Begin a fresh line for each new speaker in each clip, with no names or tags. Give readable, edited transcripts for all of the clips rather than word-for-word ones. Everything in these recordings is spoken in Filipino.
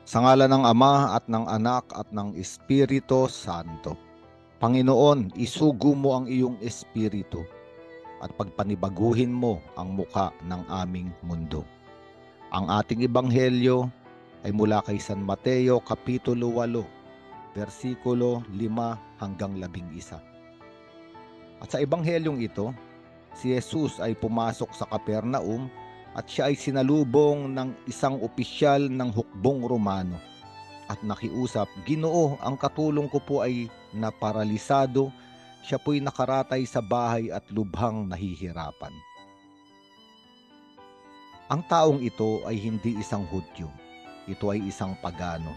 Sa ngalan ng Ama at ng Anak at ng Espiritu Santo. Panginoon, isugo mo ang iyong espiritu at pagpanibaguhin mo ang muka ng aming mundo. Ang ating ebanghelyo ay mula kay San Mateo Kapitulo 8, versikulo 5 hanggang 11. At sa ebanghelyong ito, si Jesus ay pumasok sa Kapernaum at siya ay sinalubong ng isang opisyal ng hukbong Romano at nakiusap, "Ginoo, ang katulong ko po ay naparalisado, siya po'y nakaratay sa bahay at lubhang nahihirapan." Ang taong ito ay hindi isang Hudyo, ito ay isang pagano.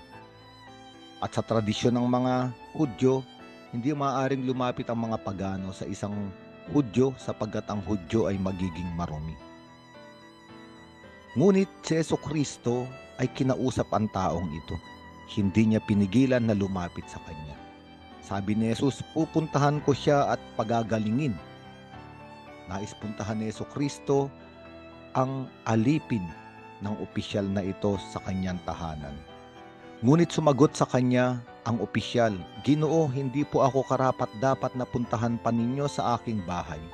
At sa tradisyon ng mga Hudyo, hindi maaaring lumapit ang mga pagano sa isang Hudyo sapagkat ang Hudyo ay magiging marumi. Ngunit si Jesucristo ay kinausap ang taong ito. Hindi niya pinigilan na lumapit sa kanya. Sabi ni Jesus, pupuntahan ko siya at pagagalingin. Nais puntahan ni Jesucristo ang alipin ng opisyal na ito sa kanyang tahanan. Ngunit sumagot sa kanya ang opisyal, "Ginoo, hindi po ako karapat-dapat na puntahan pa ninyo sa aking bahay.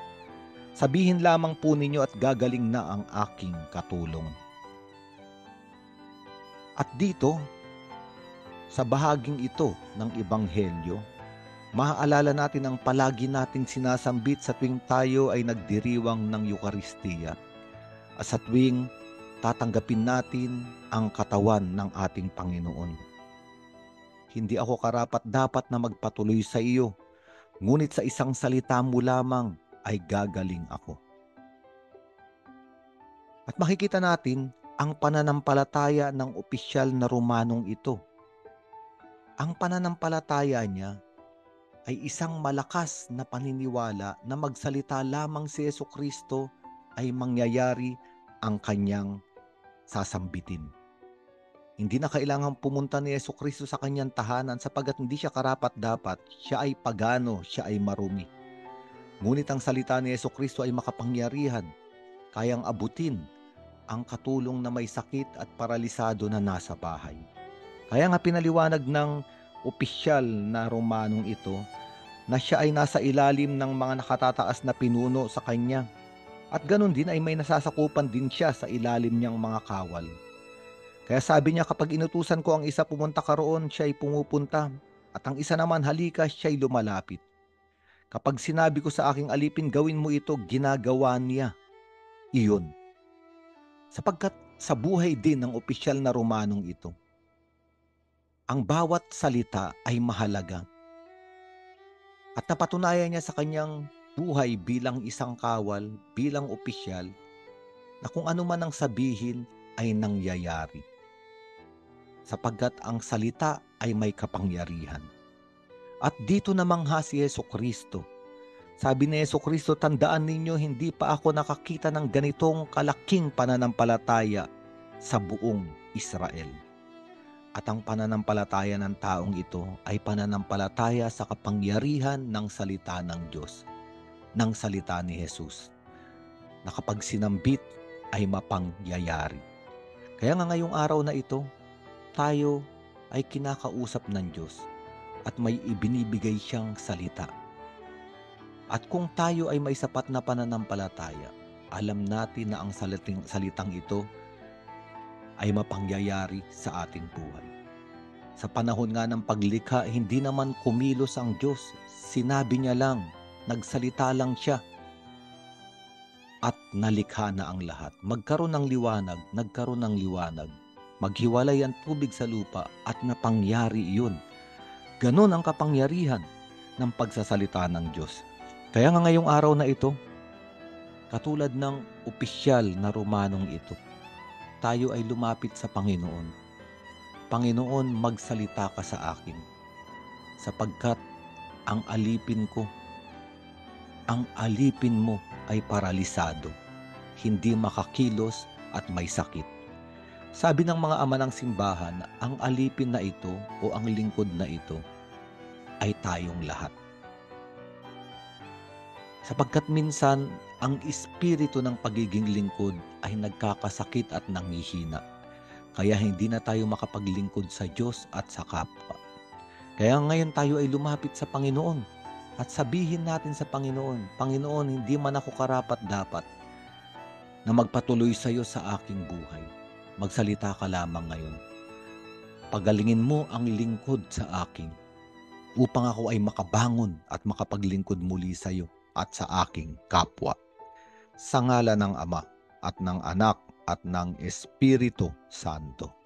Sabihin lamang po ninyo at gagaling na ang aking katulong." At dito, sa bahaging ito ng Ebanghelyo, maaalala natin ang palagi nating sinasambit sa tuwing tayo ay nagdiriwang ng Eukaristiya at sa tuwing tatanggapin natin ang katawan ng ating Panginoon. Hindi ako karapat-dapat na magpatuloy sa iyo, ngunit sa isang salita mo lamang ay gagaling ako. At makikita natin ang pananampalataya ng opisyal na Romanong ito. Ang pananampalataya niya ay isang malakas na paniniwala na magsalita lamang si Jesucristo ay mangyayari ang kanyang sasambitin. Hindi na kailangang pumunta ni Jesucristo sa kanyang tahanan sapagkat hindi siya karapat-dapat, siya ay pagano, siya ay marumi. Ngunit ang salita ni Jesucristo ay makapangyarihan, kayang abutin ang katulong na may sakit at paralisado na nasa bahay. Kaya nga pinaliwanag ng opisyal na Romanong ito na siya ay nasa ilalim ng mga nakatataas na pinuno sa kanya. At ganun din ay may nasasakupan din siya sa ilalim niyang mga kawal. Kaya sabi niya, kapag inutusan ko ang isa pumunta ka roon, siya ay pumupunta. At ang isa naman, halika, siya ay lumalapit. Kapag sinabi ko sa aking alipin, gawin mo ito, ginagawa niya iyon. Sapagkat sa buhay din ng opisyal na Romanong ito, ang bawat salita ay mahalaga. At napatunayan niya sa kanyang buhay bilang isang kawal, bilang opisyal, na kung ano man ang sabihin ay nangyayari. Sapagkat ang salita ay may kapangyarihan. At dito namangha si Jesucristo. Sabi ni Jesucristo, tandaan ninyo, hindi pa ako nakakita ng ganitong kalaking pananampalataya sa buong Israel. At ang pananampalataya ng taong ito ay pananampalataya sa kapangyarihan ng salita ng Diyos, ng salita ni Jesus, na kapag sinambit ay mapangyayari. Kaya nga ngayong araw na ito, tayo ay kinakausap ng Diyos at may ibinibigay siyang salita. At kung tayo ay may sapat na pananampalataya, alam natin na ang salitang ito ay mapangyayari sa ating buhay. Sa panahon nga ng paglikha, hindi naman kumilos ang Diyos. Sinabi niya lang, nagsalita lang siya, at nalikha na ang lahat. Magkaroon ng liwanag, nagkaroon ng liwanag. Maghiwalay ang tubig sa lupa at napangyari iyon. Ganon ang kapangyarihan ng pagsasalita ng Diyos. Kaya nga ngayong araw na ito, katulad ng opisyal na Romanong ito, tayo ay lumapit sa Panginoon. Panginoon, magsalita ka sa akin, sapagkat ang alipin mo ay paralisado, hindi makakilos at may sakit. Sabi ng mga ama ng simbahan, ang alipin na ito o ang lingkod na ito ay tayong lahat. Sapagkat minsan, ang espiritu ng pagiging lingkod ay nagkakasakit at nanghihina. Kaya hindi na tayo makapaglingkod sa Diyos at sa kapwa. Kaya ngayon tayo ay lumapit sa Panginoon at sabihin natin sa Panginoon, Panginoon, hindi man ako karapat-dapat na magpatuloy sa iyo sa aking buhay. Magsalita ka lamang ngayon. Pagalingin mo ang lingkod sa akin upang ako ay makabangon at makapaglingkod muli sa iyo at sa aking kapwa. Sa ngalan ng Ama at ng Anak at ng Espiritu Santo.